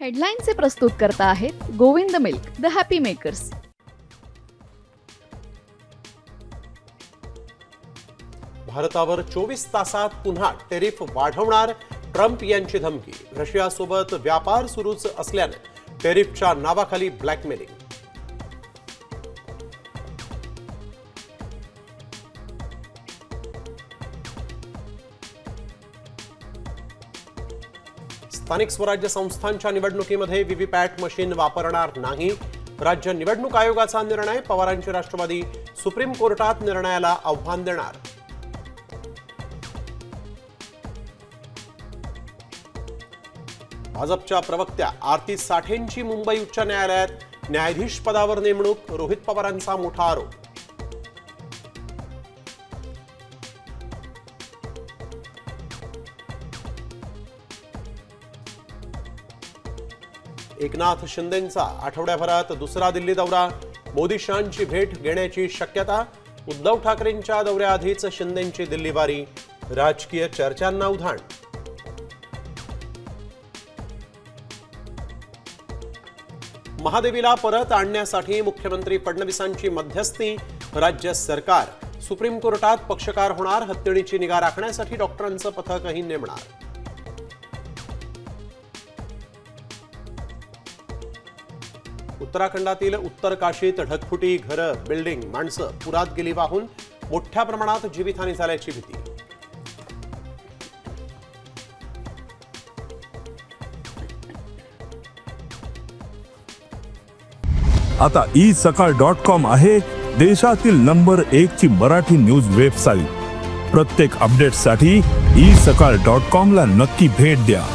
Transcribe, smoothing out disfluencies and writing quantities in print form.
हेडलाईनचे प्रस्तुत करता आहेत Govind milk, the happy makers. भारतावर 24 तासात पुन्हा टेरिफ वाढवणार, ट्रम्प यांची धमकी। रशियासोबत व्यापार सुरूच असल्याने टेरिफच्या नावाखाली ब्लॅकमेलिंग। स्थानिक स्वराज्य संस्थांच्या निवडणुकीमध्ये व्हीव्हीपॅट मशीन वापरणार नाही, राज्य निवडणूक आयोगाचा निर्णय। पवारांची राष्ट्रवादी सुप्रीम कोर्टात निर्णयाला आव्हान देणार। भाजपच्या प्रवक्त्या आरती साठेंची मुंबई उच्च न्यायालयात न्यायाधीश पदावर नेमणूक, रोहित पवारांचा मोठा आरोप। एकनाथ शिंदेंचा आठवड्याभरात दुसरा दिल्ली दौरा, मोदींची भेट घेण्याची शक्यता। उद्धव ठाकरेंच्या दौऱ्याआधीच शिंदेंची दिल्ली वारी, राजकीय चर्चांना उधाण। महादेवीला परत आणण्यासाठी मुख्यमंत्री फडणवीसांची मध्यस्थी, राज्य सरकार सुप्रीम कोर्टात पक्षकार होणार। हत्तीणीची निगा राखण्यासाठी डॉक्टरांचं पथकही नेमणार। उत्तराखंडातील उत्तर काशीत ढगफुटी, घरं, बिल्डिंग, माणसं पुरात गेली वाहून। मोठ्या प्रमाणात जीवितहानी झाल्याची भीती। आता isakal.com आहे देशातील नंबर 1 ची मराठी न्यूज वेबसाईट। प्रत्येक अपडेटसाठी isakal.com ला नक्की भेट द्या।